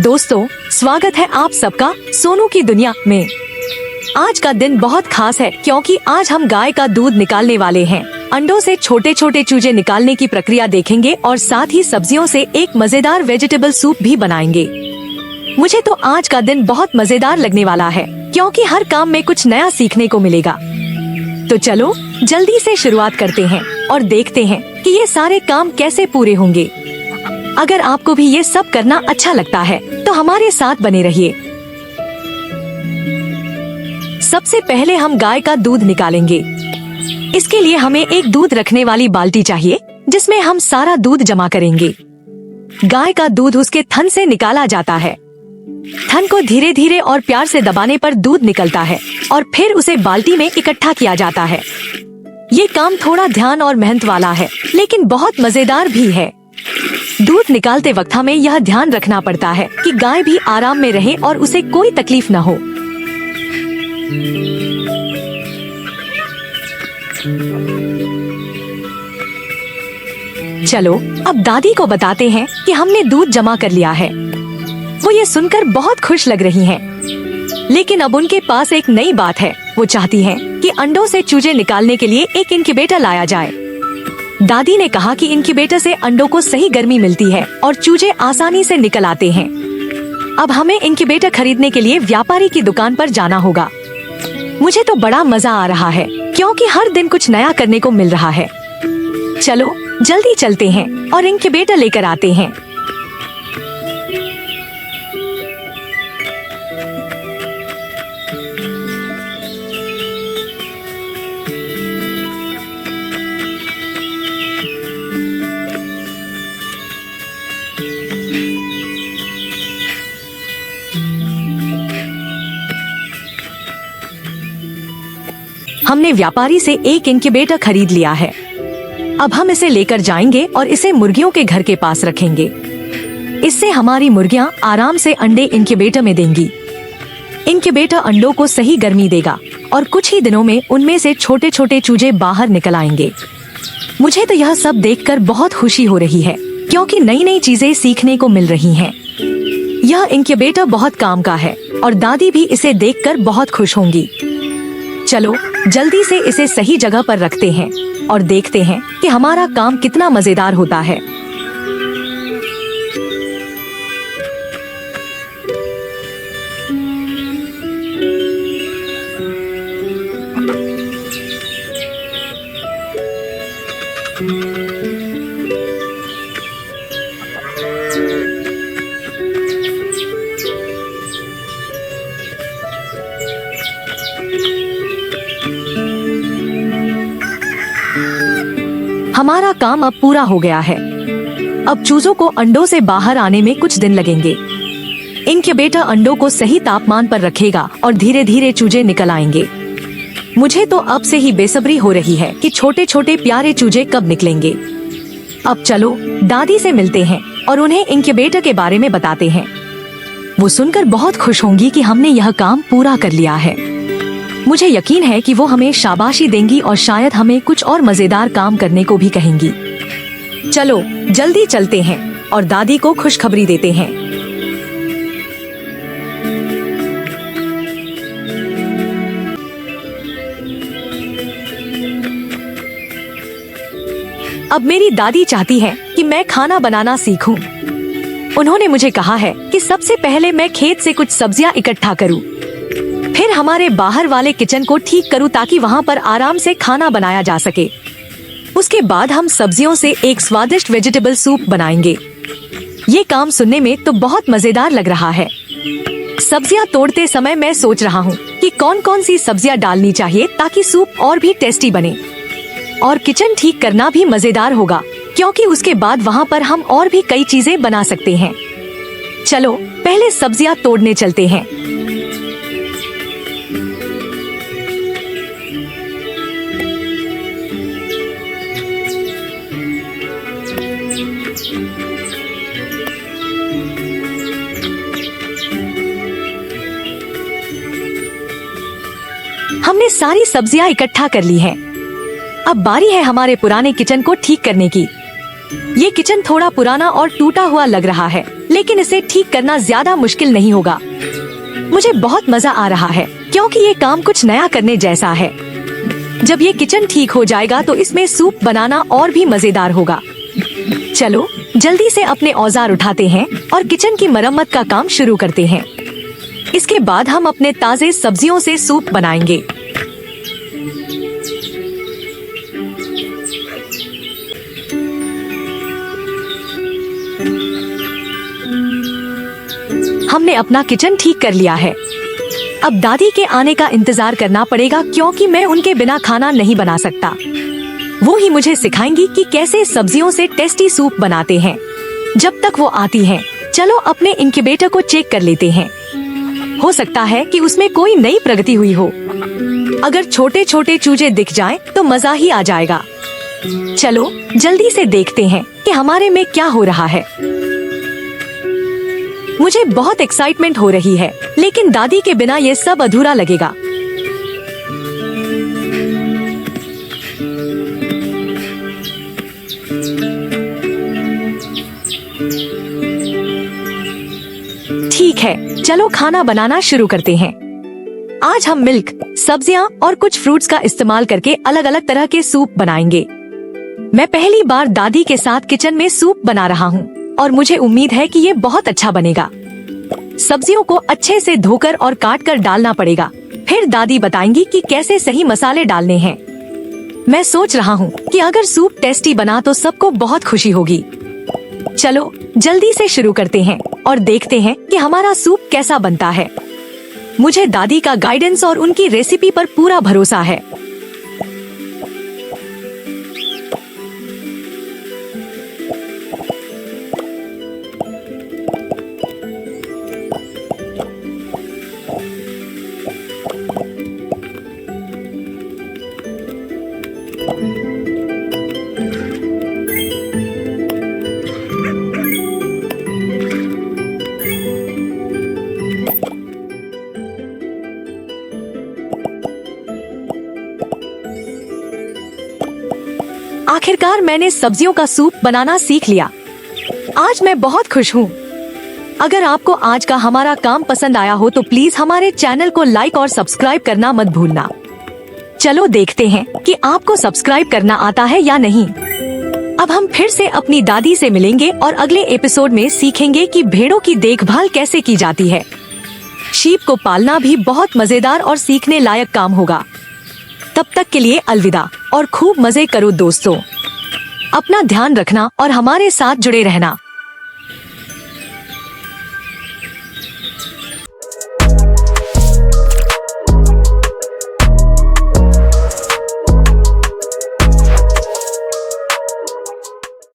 दोस्तों, स्वागत है आप सबका सोनू की दुनिया में। आज का दिन बहुत खास है क्योंकि आज हम गाय का दूध निकालने वाले हैं। अंडों से छोटे छोटे चूजे निकालने की प्रक्रिया देखेंगे और साथ ही सब्जियों से एक मजेदार वेजिटेबल सूप भी बनाएंगे। मुझे तो आज का दिन बहुत मजेदार लगने वाला है क्योंकि हर काम में कुछ नया सीखने को मिलेगा। तो चलो जल्दी से शुरुआत करते हैं और देखते हैं कि ये सारे काम कैसे पूरे होंगे। अगर आपको भी ये सब करना अच्छा लगता है तो हमारे साथ बने रहिए। सबसे पहले हम गाय का दूध निकालेंगे। इसके लिए हमें एक दूध रखने वाली बाल्टी चाहिए जिसमें हम सारा दूध जमा करेंगे। गाय का दूध उसके थन से निकाला जाता है। थन को धीरे धीरे और प्यार से दबाने पर दूध निकलता है और फिर उसे बाल्टी में इकट्ठा किया जाता है। ये काम थोड़ा ध्यान और मेहनत वाला है लेकिन बहुत मजेदार भी है। दूध निकालते वक्त हमें यह ध्यान रखना पड़ता है कि गाय भी आराम में रहे और उसे कोई तकलीफ न हो। चलो अब दादी को बताते हैं कि हमने दूध जमा कर लिया है। वो ये सुनकर बहुत खुश लग रही हैं। लेकिन अब उनके पास एक नई बात है। वो चाहती हैं कि अंडों से चूजे निकालने के लिए एक इनक्यूबेटर लाया जाए। दादी ने कहा कि इनक्यूबेटर से अंडों को सही गर्मी मिलती है और चूजे आसानी से निकल आते हैं। अब हमें इनक्यूबेटर खरीदने के लिए व्यापारी की दुकान पर जाना होगा। मुझे तो बड़ा मजा आ रहा है क्योंकि हर दिन कुछ नया करने को मिल रहा है। चलो जल्दी चलते हैं और इनक्यूबेटर लेकर आते हैं। हमने व्यापारी से एक इनक्यूबेटर खरीद लिया है। अब हम इसे लेकर जाएंगे और इसे मुर्गियों के घर के पास रखेंगे। इससे हमारी मुर्गियां आराम से अंडे इनक्यूबेटर में देंगी। इनक्यूबेटर अंडों को सही गर्मी देगा और कुछ ही दिनों में उनमें से छोटे छोटे चूजे बाहर निकल आएंगे। मुझे तो यह सब देखकर बहुत खुशी हो रही है क्योंकि नई नई चीजें सीखने को मिल रही हैं। यह इनक्यूबेटर बहुत काम का है और दादी भी इसे देखकर बहुत खुश होंगी। चलो जल्दी से इसे सही जगह पर रखते हैं और देखते हैं कि हमारा काम कितना मजेदार होता है। हमारा काम अब पूरा हो गया है। अब चूजों को अंडों से बाहर आने में कुछ दिन लगेंगे। इनक्यूबेटर अंडों को सही तापमान पर रखेगा और धीरे धीरे चूजे निकल आएंगे। मुझे तो अब से ही बेसब्री हो रही है कि छोटे छोटे प्यारे चूजे कब निकलेंगे। अब चलो दादी से मिलते हैं और उन्हें इनक्यूबेटर के बारे में बताते हैं। वो सुनकर बहुत खुश होंगी कि हमने यह काम पूरा कर लिया है। मुझे यकीन है कि वो हमें शाबाशी देंगी और शायद हमें कुछ और मजेदार काम करने को भी कहेंगी। चलो जल्दी चलते हैं और दादी को खुशखबरी देते हैं। अब मेरी दादी चाहती है कि मैं खाना बनाना सीखूं। उन्होंने मुझे कहा है कि सबसे पहले मैं खेत से कुछ सब्जियां इकट्ठा करूं, फिर हमारे बाहर वाले किचन को ठीक करूं ताकि वहां पर आराम से खाना बनाया जा सके। उसके बाद हम सब्जियों से एक स्वादिष्ट वेजिटेबल सूप बनाएंगे। ये काम सुनने में तो बहुत मजेदार लग रहा है। सब्जियां तोड़ते समय मैं सोच रहा हूँ कि कौन कौन सी सब्जियां डालनी चाहिए ताकि सूप और भी टेस्टी बने। और किचन ठीक करना भी मजेदार होगा क्योंकि उसके बाद वहाँ पर हम और भी कई चीजें बना सकते हैं। चलो पहले सब्जियां तोड़ने चलते हैं। हमने सारी सब्जियां इकट्ठा कर ली हैं। अब बारी है हमारे पुराने किचन को ठीक करने की। ये किचन थोड़ा पुराना और टूटा हुआ लग रहा है, लेकिन इसे ठीक करना ज्यादा मुश्किल नहीं होगा। मुझे बहुत मजा आ रहा है क्योंकि ये काम कुछ नया करने जैसा है। जब ये किचन ठीक हो जाएगा तो इसमें सूप बनाना और भी मजेदार होगा। चलो जल्दी से अपने औजार उठाते हैं और किचन की मरम्मत का काम शुरू करते हैं। इसके बाद हम अपने ताजे सब्जियों से सूप बनाएंगे। हमने अपना किचन ठीक कर लिया है। अब दादी के आने का इंतजार करना पड़ेगा क्योंकि मैं उनके बिना खाना नहीं बना सकता। वो ही मुझे सिखाएंगी कि कैसे सब्जियों से टेस्टी सूप बनाते हैं। जब तक वो आती हैं, चलो अपने इंक्यूबेटर को चेक कर लेते हैं। हो सकता है कि उसमें कोई नई प्रगति हुई हो। अगर छोटे छोटे चूजे दिख जाएं, तो मजा ही आ जाएगा। चलो जल्दी से देखते हैं कि हमारे में क्या हो रहा है। मुझे बहुत एक्साइटमेंट हो रही है, लेकिन दादी के बिना ये सब अधूरा लगेगा। ठीक है, चलो खाना बनाना शुरू करते हैं। आज हम मिल्क, सब्जियां और कुछ फ्रूट्स का इस्तेमाल करके अलग अलग तरह के सूप बनाएंगे। मैं पहली बार दादी के साथ किचन में सूप बना रहा हूँ और मुझे उम्मीद है कि ये बहुत अच्छा बनेगा। सब्जियों को अच्छे से धोकर और काट कर डालना पड़ेगा। फिर दादी बताएंगी कि कैसे सही मसाले डालने हैं। मैं सोच रहा हूँ कि अगर सूप टेस्टी बना तो सबको बहुत खुशी होगी। चलो जल्दी से शुरू करते हैं और देखते हैं कि हमारा सूप कैसा बनता है। मुझे दादी का गाइडेंस और उनकी रेसिपी पर पूरा भरोसा है। आखिरकार मैंने सब्जियों का सूप बनाना सीख लिया। आज मैं बहुत खुश हूँ। अगर आपको आज का हमारा काम पसंद आया हो तो प्लीज हमारे चैनल को लाइक और सब्सक्राइब करना मत भूलना। चलो देखते हैं कि आपको सब्सक्राइब करना आता है या नहीं। अब हम फिर से अपनी दादी से मिलेंगे और अगले एपिसोड में सीखेंगे कि भेड़ों की देखभाल कैसे की जाती है। शीप को पालना भी बहुत मजेदार और सीखने लायक काम होगा। तब तक के लिए अलविदा और खूब मजे करो दोस्तों। अपना ध्यान रखना और हमारे साथ जुड़े रहना।